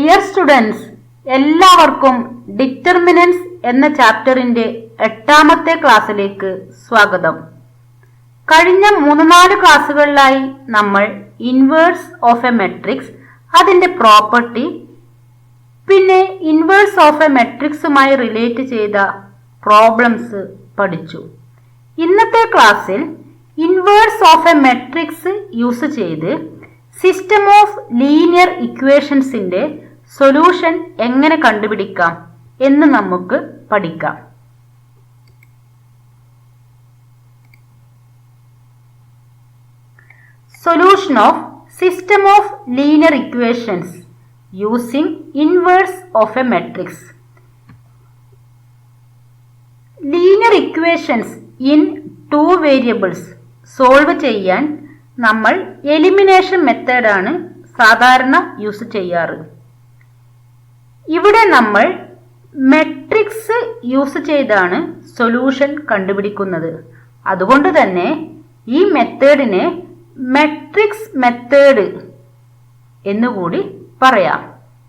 Dear students, എല്ലാവർക്കും determinants എന്ന ചാപ്റ്ററിന്റെ 8ാമത്തെ ക്ലാസ്സിലേക്ക് സ്വാഗതം. കഴിഞ്ഞ 3-4 ക്ലാസ്സുകളിലായി നമ്മൾ ഇൻവേഴ്സ് ഓഫ് എ മെട്രിക്സ്, അതിന്റെ പ്രോപ്പർട്ടി, പിന്നെ ഇൻവേഴ്സ് ഓഫ് എ മെട്രിക്സുമായി റിലേറ്റ് ചെയ്ത പ്രോബ്ലംസ് പഠിച്ചു. ഇന്നത്തെ ക്ലാസ്സിൽ inverse of A matrix use ചെയ്ത് സിസ്റ്റം ഓഫ് ലീനിയർ ഇക്വേഷൻസിന്റെ സൊല്യൂഷൻ എങ്ങനെ കണ്ടുപിടിക്കാം എന്ന് നമുക്ക് പഠിക്കാം. Solution of system of linear equations using inverse of A matrix. Linear equations in 2 variables solve ചെയ്യാൻ നമ്മൾ എലിമിനേഷൻ മെത്തേഡാണ് സാധാരണ യൂസ് ചെയ്യാറ്. ഇവിടെ നമ്മൾ മെട്രിക്സ് യൂസ് ചെയ്താണ് സൊല്യൂഷൻ കണ്ടുപിടിക്കുന്നത്. അതുകൊണ്ട് തന്നെ ഈ മെത്തേഡിനെ മെട്രിക്സ് മെത്തേഡ് എന്നുകൂടി പറയാം.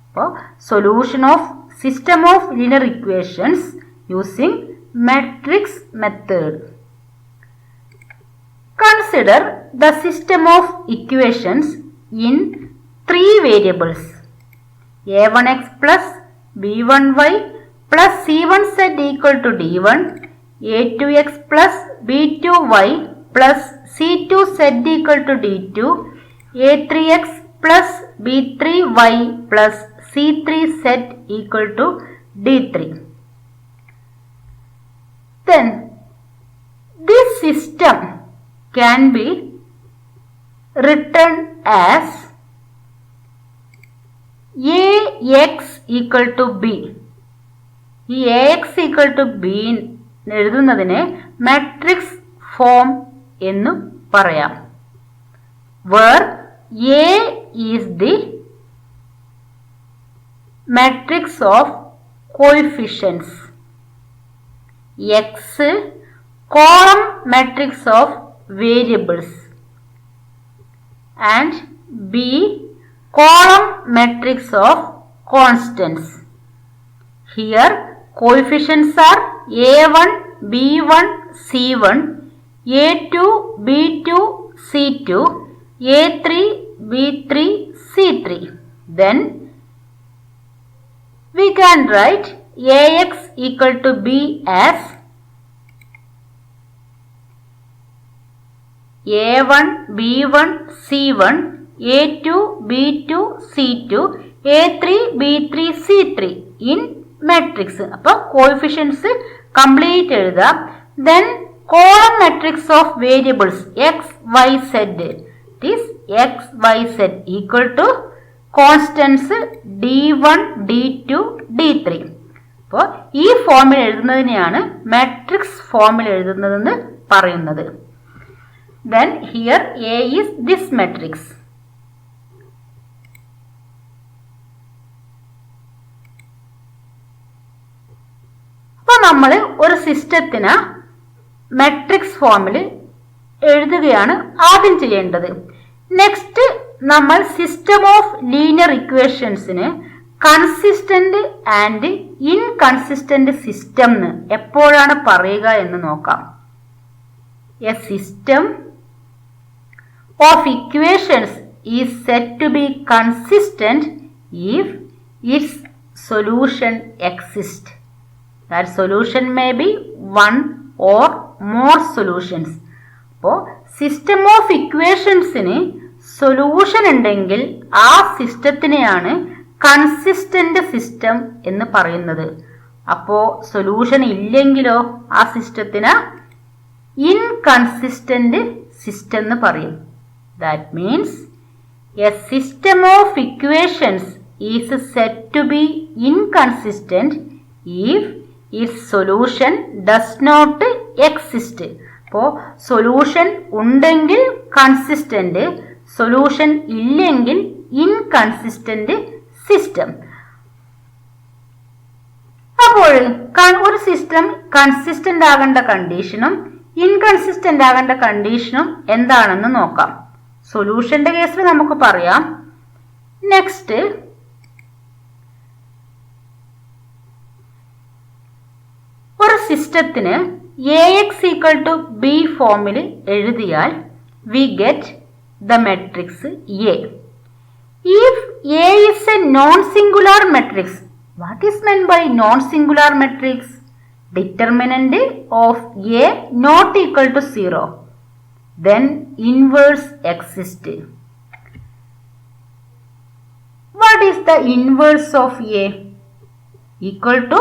അപ്പോൾ solution of system of linear equations using matrix method. Consider the system of equations in 3 variables: a1x plus b1y plus c1z equal to d1, a2x plus b2y plus c2z equal to d2, a3x plus b3y plus c3z equal to d3. Then this system can be written as ax equal to b. ഈ ax equal to b എഴുതുന്നതിനെ matrix form എന്ന് പറയാം. where A is the matrix of coefficients, x column matrix of variables and B column matrix of constants. Here coefficients are a1, b1, c1, a2, b2, c2, a3, b3, c3. Then we can write ax equal to b as a1, b1, c1, a2, b2, c2, a3, b3, c3 in matrix. അപ്പോൾ coefficients complete എഴുതാം. then column matrix of variables x, y, z. it is x, y, z equal to constants d1, d2, d3. അപ്പോൾ ഈ ഫോമിൽ എഴുതുന്നതിനെയാണ് matrix ഫോമിൽ എഴുതുന്നതെന്ന് പറയുന്നത്. Then here A is this matrix. അപ്പോൾ നമ്മൾ ഒരു സിസ്റ്റത്തിന് മാട്രിക്സ് ഫോമിൽ എഴുതുകയാണ് ആദ്യം ചെയ്യേണ്ടത്. നെക്സ്റ്റ് നമ്മൾ സിസ്റ്റം ഓഫ് ലീനിയർ ഇക്വേഷൻസിന് കൺസിസ്റ്റന്റ് ആൻഡ് ഇൻകൺസിസ്റ്റന്റ് സിസ്റ്റം എന്ന് എപ്പോഴാണ് പറയുക എന്ന് നോക്കാം. A system of equations is said to be consistent if its solution exists. That solution may be one or more solutions. അപ്പോൾ സിസ്റ്റം ഓഫ് ഇക്വേഷൻസിന് സൊല്യൂഷൻ ഉണ്ടെങ്കിൽ ആ സിസ്റ്റത്തിനെയാണ് consistent system എന്ന് പറയുന്നത്. അപ്പോൾ സൊല്യൂഷൻ ഇല്ലെങ്കിലോ ആ സിസ്റ്റത്തിന് inconsistent system എന്ന് പറയും. That means a system of equations is said to be inconsistent if its solution does not exist. അപ്പോൾ സൊല്യൂഷൻ ഉണ്ടെങ്കിൽ കൺസിസ്റ്റന്റ്, സൊല്യൂഷൻ ഇല്ലെങ്കിൽ ഇൻകൺസിസ്റ്റന്റ് സിസ്റ്റം. അപ്പോൾ ഒരു സിസ്റ്റം കൺസിസ്റ്റന്റ് ആകേണ്ട കണ്ടീഷനും ഇൻകൺസിസ്റ്റന്റ് ആകേണ്ട കണ്ടീഷനും എന്താണെന്ന് നോക്കാം. സൊല്യൂഷന്റെ കേസിൽ നമുക്ക് പറയാം. നെക്സ്റ്റ് സിസ്റ്റത്തിന് AX ഈക്വൽ ടു B ഫോമിൽ എഴുതിയാൽ we get the matrix A. If A is a non-singular matrix, what is meant by non-singular matrix? Determinant of A not equal to 0. Then inverse exists. What is the inverse of A? Equal to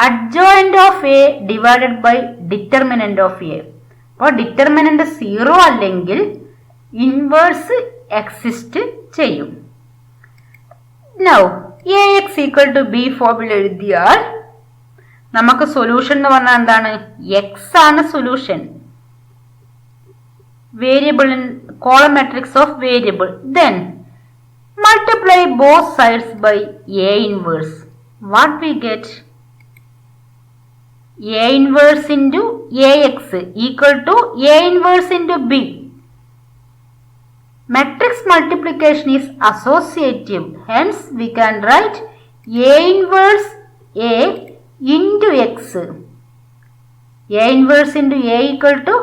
adjoint of A divided by determinant of A. അപ്പോൾ determinant 0 അല്ലെങ്കിൽ inverse exist ചെയ്യും. Now AX equal to B ഫോമിൽ എഴുതിയാൽ നമുക്ക് solution എന്ന് പറഞ്ഞാൽ എന്താണ്? X ആണ് solution. Variable in column matrix of variable. Then multiply both sides by A inverse. What we get? A inverse into AX equal to A inverse into B. Matrix multiplication is associative. Hence, we can write A inverse A into X. A inverse into A equal to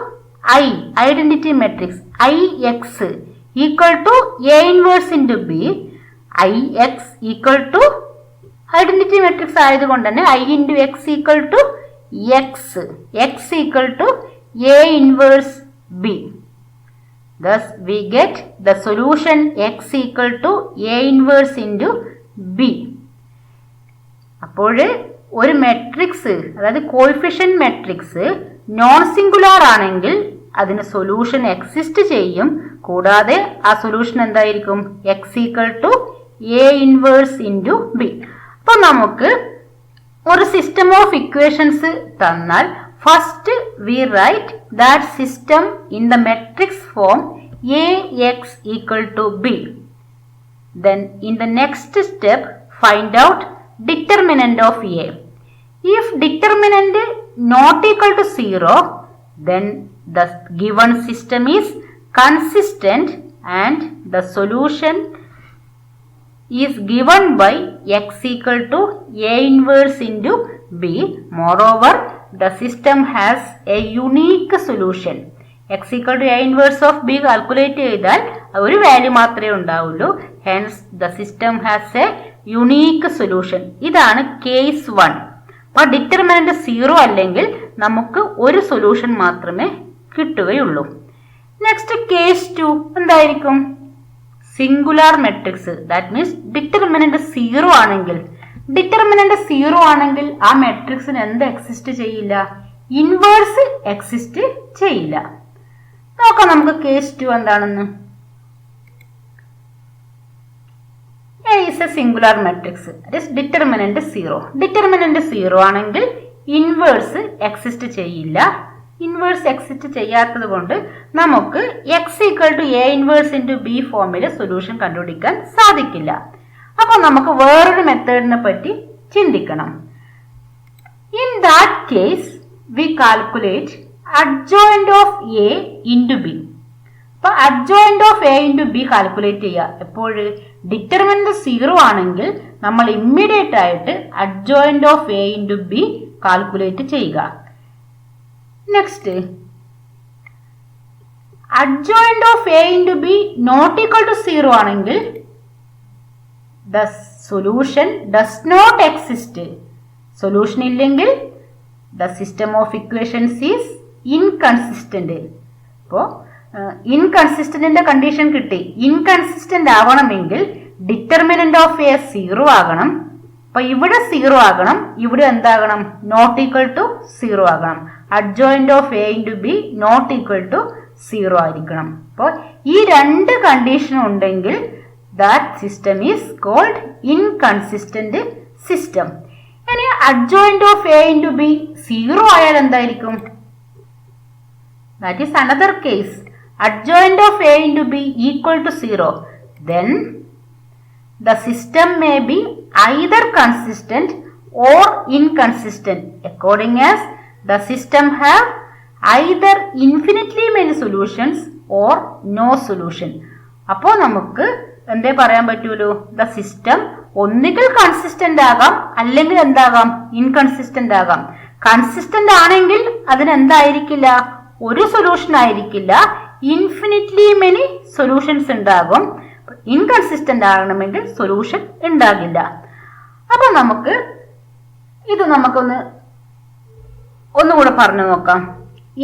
I, identity matrix, IX equal to A inverse into B. IX equal to identity matrix ആയതുകൊണ്ട് തന്നെ I into X equal to X. X equal to A inverse B. Thus, we get the solution X equal to A inverse into B. അപ്പോൾ ഒരു matrix, അതായത് coefficient matrix non singular ആണെങ്കിൽ അതിന് solution exist ചെയ്യും. കൂടാതെ ആ solution എന്തായിരിക്കും? X equal to A inverse into B. അപ്പോൾ നമുക്ക് ഒരു സിസ്റ്റം ഓഫ് ഇക്വേഷൻസ് തന്നാൽ first we write that system in the matrix form AX equal to B. Then in the next step find out determinant of A. If determinant not equal to 0, then the given system is consistent and the solution is given by X equal to A inverse into B. Moreover, the system has a unique solution. X equal to A inverse of B calculate ചെയ്താൽ ഒരു value മാത്രമേ ഉണ്ടാവുള്ളൂ. Hence, the system has a unique solution. ഇതാണ് case 1. അപ്പോൾ determinant 0 അല്ലെങ്കിൽ നമുക്ക് ഒരു solution മാത്രമേ കിട്ടുകയുള്ളൂ. നെക്സ്റ്റ് കേസ് 2 എന്തായിരിക്കും? Singular matrix. That means determinant 0 ആണെങ്കിൽ, ആ മെട്രിക്സിന് എന്ത് എക്സിസ്റ്റ് ചെയ്യില്ല? ഇൻവേഴ്സ് എക്സിസ്റ്റ് ചെയ്യില്ല. നോക്കാം നമുക്ക് കേസ് 2 എന്താണെന്ന്. A is a singular matrix. That is determinant 0. Determinant 0 ആണെങ്കിൽ ഇൻവേഴ്സ് എക്സിസ്റ്റ് ചെയ്യില്ല. ഇൻവേഴ്സ് എക്സിസ്റ്റ് ചെയ്യാത്തത് കൊണ്ട് നമുക്ക് X equal to A inverse into B ഫോമിൽ സൊല്യൂഷൻ കണ്ടുപിടിക്കാൻ സാധിക്കില്ല. അപ്പോൾ നമുക്ക് വേറൊരു മെത്തേഡിനെ പറ്റി ചിന്തിക്കണം. In that case we calculate adjoint of A into B. അപ്പോൾ adjoint of A into B calculate ചെയ്യുക. എപ്പോൾ ഡിറ്റർമിനന്റ് 0 ആണെങ്കിൽ നമ്മൾ ഇമ്മീഡിയറ്റ് ആയിട്ട് adjoint of A into B calculate ചെയ്യുക. Next, adjoint of A into B not equal to 0 ആണെങ്കിൽ the solution does not exist. Solution ഇല്ലെങ്കിൽ the system of equations is inconsistent. അപ്പോൾ ഇൻകൺസിസ്റ്റന്റിന്റെ condition കിട്ടി. ഇൻകൺസിസ്റ്റന്റ് ആവണമെങ്കിൽ determinant of A 0 ആകണം. അപ്പൊ ഇവിടെ 0 ആകണം, ഇവിടെ എന്താകണം? നോട്ട് ഈക്വൽ ടു 0 ആകണം. Adjoint of A into B not equal to 0 ആയിരിക്കണം. അപ്പോൾ ഈ രണ്ട് കണ്ടീഷൻ ഉണ്ടെങ്കിൽ that system is called inconsistent system. ഇനി adjoint of A into B 0 ആയാൽ എന്തായിരിക്കും? That is another case. Adjoint of A into B equal to 0. Then the system may be either consistent or inconsistent according as the system have either infinitely many solutions or no solution. അപ്പോൾ നമുക്ക് എന്തേ പറയാൻ പറ്റുള്ളൂ? The system ഒന്നുകിൽ consistent ആകാം അല്ലെങ്കിൽ എന്താകാം? Inconsistent ആകാം. Consistent ആണെങ്കിൽ അതിനെന്തായിരിക്കില്ല, ഒരു സൊല്യൂഷൻ ആയിരിക്കില്ല, ഇൻഫിനിറ്റ്ലി മെനി സൊല്യൂഷൻസ് ഉണ്ടാകും. ഇൻകൺസിസ്റ്റന്റ് ആകണമെങ്കിൽ സൊല്യൂഷൻ ഉണ്ടാകില്ല. അപ്പൊ നമുക്ക് ഇത് ഒന്നുകൂടെ പറഞ്ഞു നോക്കാം.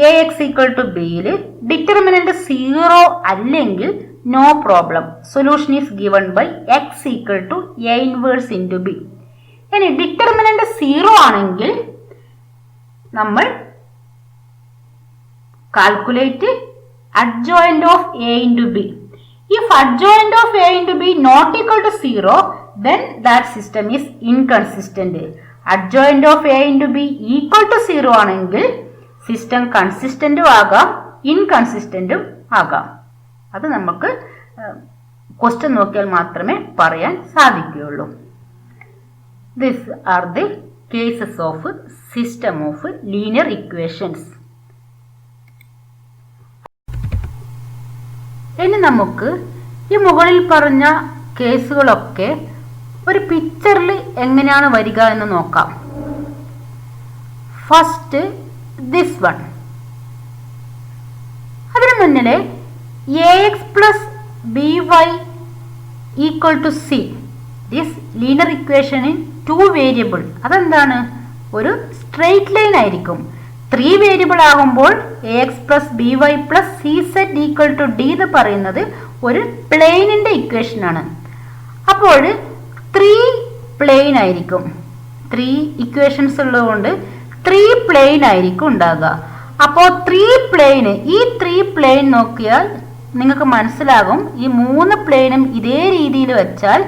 Ax = bയിൽ ഡിറ്റർമിനന്റ് 0 അല്ലെങ്കിൽ no problem, solution is given by x = A inverse × b. ഇനി ഡിറ്റർമിനന്റ് 0 ആണെങ്കിൽ നമ്മൾ calculate adjoint of A × b. If adjoint of A × b not equal to 0, then that system is inconsistent. Adjoint of A × b equal to 0 ആണെങ്കിൽ system കൺസിസ്റ്റന്റും ആകാം, ഇൻകൺസിസ്റ്റന്റും ആകാം. അത് നമുക്ക് question നോക്കിയാൽ മാത്രമേ പറയാൻ സാധിക്കുകയുള്ളൂ. These are the cases of system of linear equations. ഇനി നമുക്ക് ഈ മുകളിൽ പറഞ്ഞ കേസുകളൊക്കെ ഒരു പിക്ചറിൽ എങ്ങനെയാണ് വരിക എന്ന് നോക്കാം. First this one. അതിനു മുന്നിലെ ax + by = c. This linear equation in 2 variable. അതെന്താണ്? ഒരു സ്ട്രെയിറ്റ് ലൈൻ ആയിരിക്കും. 3 വേരിയബിൾ ആകുമ്പോൾ ax + by + cz = d എന്ന് പറയുന്നത് ഒരു പ്ലെയിനിന്റെ ഇക്വേഷൻ ആണ്. അപ്പോൾ 3 പ്ലെയിൻ ആയിരിക്കും. 3 ഇക്വേഷൻസ് ഉള്ളതുകൊണ്ട് 3 പ്ലെയിൻ ആയിരിക്കും ഉണ്ടാകുക. അപ്പോൾ 3 പ്ലെയിന്, ഈ 3 പ്ലെയിൻ നോക്കിയാൽ നിങ്ങൾക്ക് മനസ്സിലാകും, ഈ 3 പ്ലെയിനും ഇതേ രീതിയിൽ വെച്ചാൽ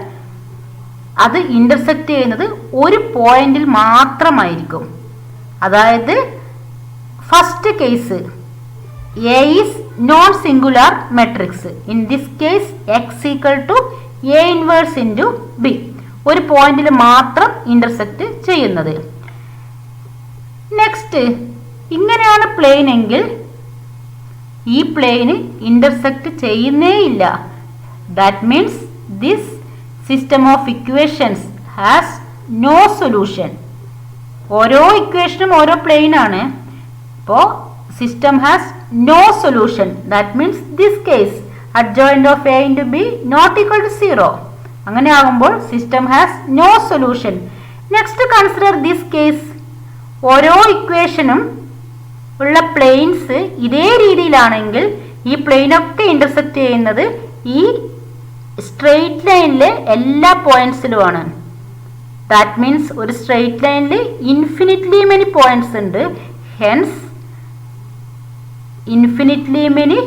അത് ഇന്റർസെക്റ്റ് ചെയ്യുന്നത് ഒരു പോയിന്റിൽ മാത്രമായിരിക്കും. അതായത് first case A is non singular matrix. In this case x = A inverse × b. ഒരു പോയിന്റിൽ മാത്രം ഇന്റർസെക്റ്റ് ചെയ്യുന്നത്. നെക്സ്റ്റ്, ഇങ്ങനെയാണ് പ്ലെയിൻ എങ്കിൽ ഈ പ്ലെയിന് ഇന്റർസെക്റ്റ് ചെയ്യുന്നേ ഇല്ല. That means this system of equations has no solution. ഓരോ ഇക്വേഷനും ഓരോ പ്ലെയിൻ ആണ്. അപ്പോൾ system has no solution. That means this case adjoint of A × b not equal to 0. അങ്ങനെ ആകുമ്പോൾ system has no solution. Next consider this case. ഓരോ ഇക്വേഷനും ഉള്ള പ്ലെയിൻസ് ഇതേ രീതിയിലാണെങ്കിൽ ഈ പ്ലെയിനൊക്കെ ഇന്റർസെക്റ്റ് ചെയ്യുന്നത് ഈ സ്ട്രെയിറ്റ് ലൈനിലെ എല്ലാ പോയിന്റ്സിലുമാണ്. ദാറ്റ് മീൻസ് ഒരു സ്ട്രെയിറ്റ് ലൈനിൽ ഇൻഫിനിറ്റ്ലി മെനി പോയിന്റ്സ് ഉണ്ട്. ഹെൻസ് ഇൻഫിനിറ്റ്ലി മെനി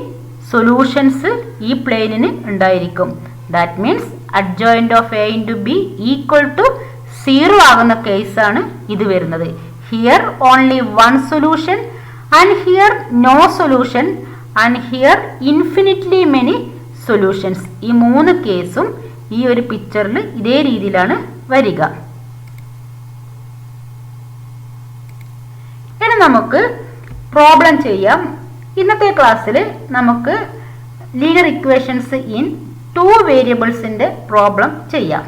സൊല്യൂഷൻസ് ഈ പ്ലെയിനിന് ഉണ്ടായിരിക്കും. That means adjoint of A × b = 0 ആകുന്ന കേസാണ് ഇത് വരുന്നത്. Here only one solution, and here no solution, and here infinitely many solutions. ഈ 3 കേസും ഈ ഒരു പിക്ചറിൽ ഇതേ രീതിയിലാണ് വരിക. ഇനി നമുക്ക് പ്രോബ്ലം ചെയ്യാം. ഇന്നത്തെ ക്ലാസ്സിൽ നമുക്ക് ലീനിയർ ഇക്വേഷൻസ് ഇൻ 2 വേരിയബിൾസിന്റെ പ്രോബ്ലം ചെയ്യാം.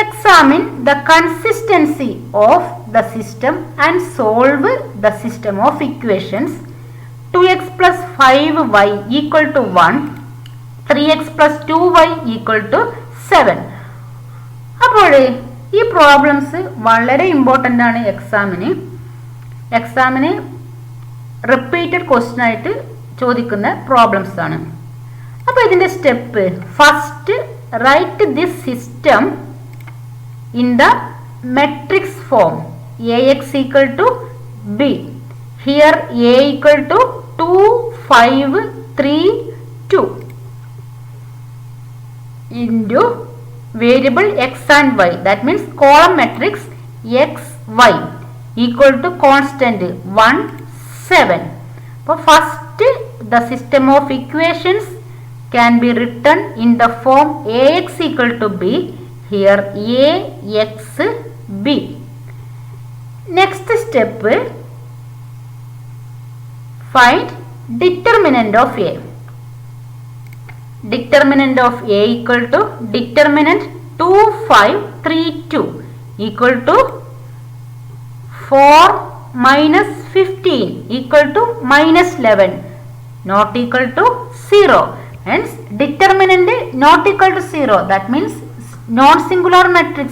Examine the consistency of the system and solve the system of equations 2x + 5y = 1, 3x + 2y = 7. അപ്പോൾ ഈ പ്രോബ്ലംസ് വളരെ ഇമ്പോർട്ടൻ്റ് ആണ്. എക്സാമിന് റിപ്പീറ്റഡ് ക്വസ്റ്റ്യൻ ആയിട്ട് ചോദിക്കുന്ന പ്രോബ്ലംസ് ആണ്. അപ്പോൾ ഇതിന്റെ step, first write this system in the matrix form. Ax = b. Here A = 2, 5, 3, 2 into variable x and y. That means column matrix x, y = constant 1, 7. So first the system of equations can be written in the form Ax = b. Here A, x, b. Next step, find determinant of A. Determinant of A = determinant 2, 5, 3, 2 = 4 minus 15 equal to minus 11, not equal to 0. Hence determinant not equal to 0. That means non-singular matrix.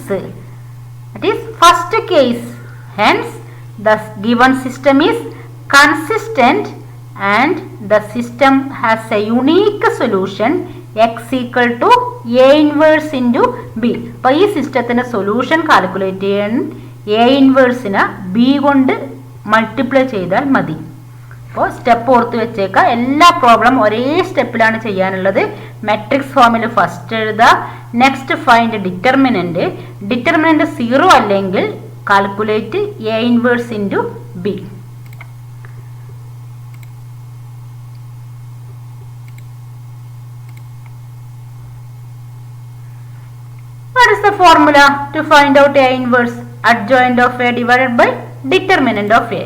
That is first case. Hence the given system is consistent and the system has a unique solution x equal to a inverse into b. അപ്പോൾ ഈ സിസ്റ്റത്തിന്റെ solution calculate ചെയ്യാൻ a ഇൻവേഴ്സിനെ b കൊണ്ട് multiply ചെയ്താൽ മതി. അപ്പോൾ step ഓർത്ത് വെച്ചേക്കുക. എല്ലാ പ്രോബ്ലം ഒരേ സ്റ്റെപ്പിലാണ് ചെയ്യാനുള്ളത്. മെട്രിക്സ് ഫോമിൽ ഫസ്റ്റ് എഴുതുക. Next find determinant. ഡിറ്റർമിനന്റ് 0 അല്ലെങ്കിൽ calculate a inverse into b. What is the formula to find out a inverse? Adjoint of a divided by determinant of a.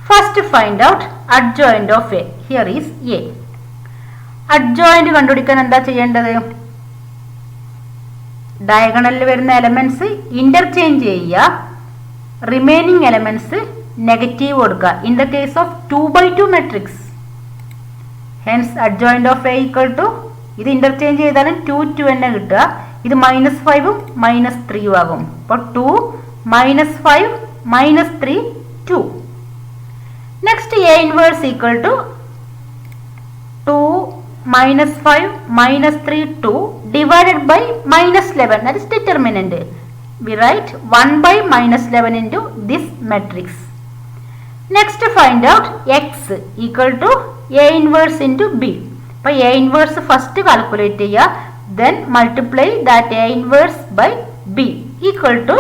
First find out adjoint of a. Here is a. Adjoint കണ്ടുപിടിക്കാൻ എന്താ ചെയ്യേണ്ടത്? ഡയഗണലിൽ വരുന്ന elements interchange ചെയ്യുക. Remaining elements negative കൊടുക്കുക. In the case of 2/2 matrix. Hence adjoint of A equal to, ഇത് interchange ചെയ്താലും 2 2 തന്നെ കിട്ടുക. ഇത് -5ഉം -3ഉം ആകും. അപ്പോൾ 2 -5 -3 2. Next a inverse equal to 2 -5 -3 2 divided by -11. That is determinant. We write 1 by -11 into this matrix. Next find out x equal to a inverse into b. അപ്പോൾ a inverse first calculate ചെയ്യുക. Then multiply that a inverse by b equal to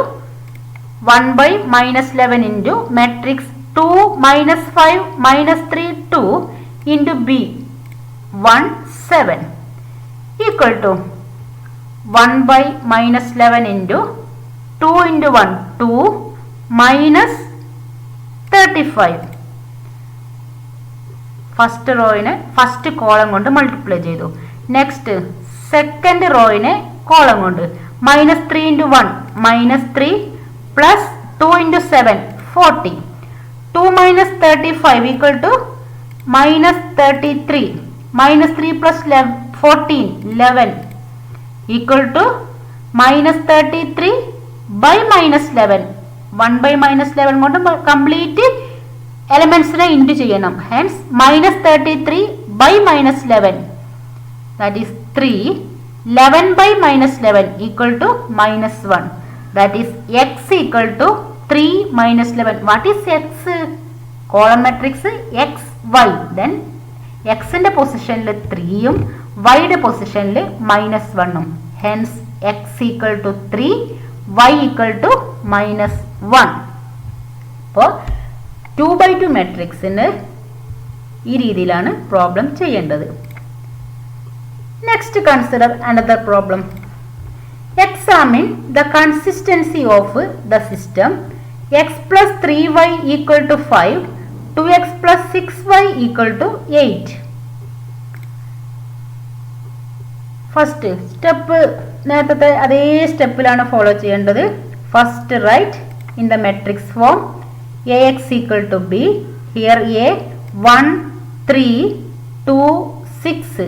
1 by -11 into matrix 2 -5 -3 2 into b 1 7 equal to 1 by -11 into 2 into 1 2 minus 35. First റോയിനെ first column കൊണ്ട് multiply ചെയ്തു. Next second റോയിനെ column കൊണ്ട് -3 into 1 -3 plus 2 into 7 40. 2 minus 35 equal to -33. -3 plus 14 11 equal to -33 by -11. 1 by -11 കൊണ്ട് complete എലമെന്റ്സിനെ into ചെയ്യണം. Hence -33 by -11 that is 3. 11 by -11 equal to -1. That is x equal to 3 -11. What is x? Column matrix x y. Then x ന്റെ പൊസിഷനിൽ 3ഉം y യുടെ പൊസിഷനിൽ -1ഉം. Hence x equal to 3, y equal to -1. അപ്പോൾ 2/2 മെട്രിക്സിന് ഈ രീതിയിലാണ് problem ചെയ്യേണ്ടത്. Next consider another problem. Examine the consistency of the system x plus 3y equal to 5, 2x plus 6y equal to 8. First step നേരത്തെ അതേ സ്റ്റെപ്പിലാണ് follow ചെയ്യേണ്ടത്. First write in the matrix form ax equal to b. Here a 1 3 2 6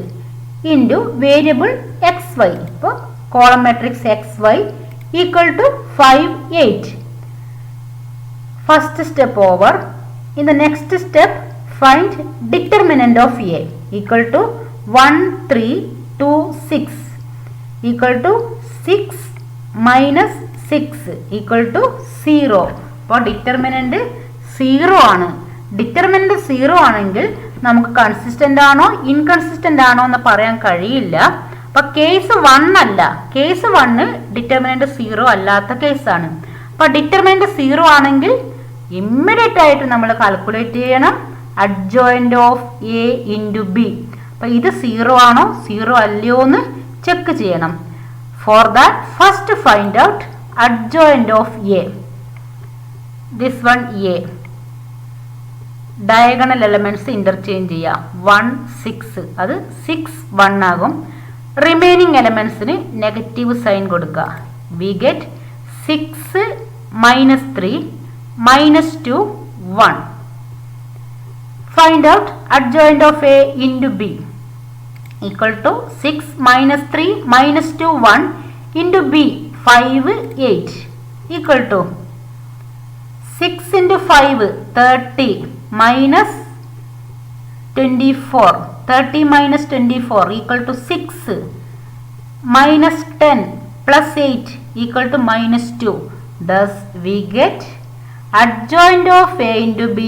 into variable xy. അപ്പോൾ column matrix xy equal to 5 8. First step over. In the next step find determinant of a equal to 1 3 2 6 equal to 6 minus 6 equal to 0. അപ്പോൾ determinant 0 ആണ്. Determinant 0 ആണെങ്കിൽ നമുക്ക് consistent ആണോ inconsistent ആണോ എന്ന് പറയാൻ കഴിയില്ല. അപ്പൊ കേസ് 1 അല്ല. കേസ് 1 ഡിറ്റർമിനന്റ് 0 അല്ലാത്ത കേസാണ്. അപ്പൊ ഡിറ്റർമിനന്റ് 0 ആണെങ്കിൽ ഇമ്മീഡിയറ്റ് ആയിട്ട് നമ്മൾ കാൽക്കുലേറ്റ് ചെയ്യണം adjoint of A into B. അപ്പൊ ഇത് 0 ആണോ 0 അല്ലയോ എന്ന് ചെക്ക് ചെയ്യണം. For that first find out adjoint of A. This one A. Diagonal elements interchange ചെയ്യാം. 1 6 അത് 6 1 ആകും. റിമൈനിങ് എലമെന്റ്സിന് നെഗറ്റീവ് സൈൻ കൊടുക്കുക. We get 6 -3 minus 2, 1. Find out adjoint of A into B. Equal to 6 minus 3 minus 2, 1 into B, 5, 8. Equal to 6 into 5, 30 minus 24. 30 minus 24 equal to 6. Minus 10 plus 8 equal to minus 2. Thus we get adjoint of A into B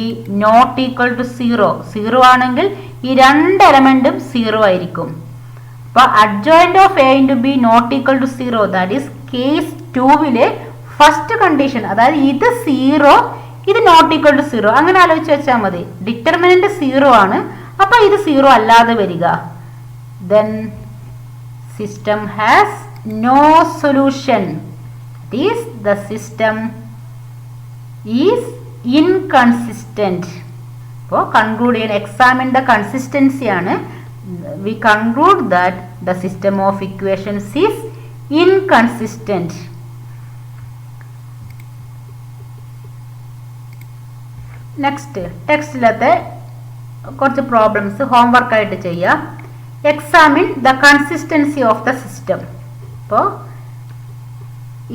not equal to 0. 0 ആണെങ്കിൽ ഈ രണ്ട് എലമെന്റും 0 ആയിരിക്കും. അപ്പോൾ adjoint of A into B not equal to 0, that is case 2-ലെ first condition, അതായത് ഇത് 0, ഇത് not equal to 0, അങ്ങനെ ആലോചിച്ച് വെച്ചാൽ മതി. ഡിറ്റർമിനന്റ് 0 ആണ്, അപ്പൊ ഇത് 0 അല്ലാതെ വരിക. then system has no solution. That is, the system is inconsistent. അപ്പോൾ കൺക്ലൂഡ് ചെയ്യാൻ എക്സാമിൻ ദ കൺസിസ്റ്റൻസി ആണ്. we conclude that the system of equations is inconsistent. Next ടെക്സ്റ്റിലത്തെ കുറച്ച് പ്രോബ്ലംസ് ഹോംവർക്ക് ആയിട്ട് ചെയ്യുക. Examine the consistency of the system. അപ്പോൾ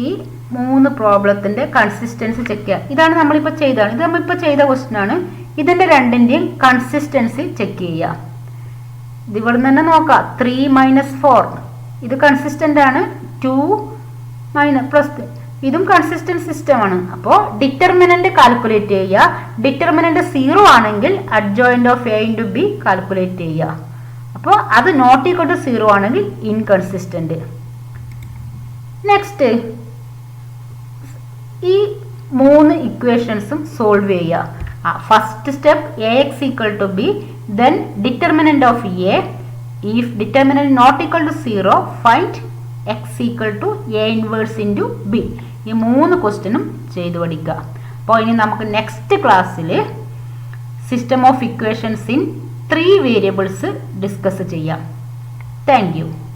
ഈ 3 പ്രോബ്ലത്തിൻ്റെ consistency check ചെയ്യുക. ഇതാണ് നമ്മളിപ്പോൾ ചെയ്തതാണ്, ഇത് നമ്മളിപ്പോൾ ചെയ്ത ക്വസ്റ്റ്യൻ ആണ്. ഇതിൻ്റെ രണ്ടിൻ്റെയും കൺസിസ്റ്റൻസി ചെക്ക് ചെയ്യുക. ഇത് ഇവിടെ നിന്ന് തന്നെ നോക്കാം. 3 - 4 ഇത് കൺസിസ്റ്റൻ്റ് ആണ്. 2 + ഇതും കൺസിസ്റ്റന്റ് സിസ്റ്റം ആണ്. അപ്പോൾ ഡിറ്റർമിനന്റ് കാൽക്കുലേറ്റ് ചെയ്യുക. ഡിറ്റർമിനന്റ് 0 ആണെങ്കിൽ adjoint of A into B calculate ചെയ്യുക. അപ്പോൾ അത് നോട്ട് ഈക്വൽ ടു 0 ആണെങ്കിൽ ഇൻകൺസിസ്റ്റന്റ്. നെക്സ്റ്റ് ഈ 3 ഇക്വേഷൻസും സോൾവ് ചെയ്യുക. First step AX = B, then determinant of A. if determinant not equal to 0, find x = A inverse into B. ഈ 3 ക്വസ്റ്റ്യനും ചെയ്തു പഠിക്കുക. അപ്പോൾ ഇനി നമുക്ക് നെക്സ്റ്റ് ക്ലാസ്സിൽ system of equations in 3 variables discuss ചെയ്യാം. Thank U.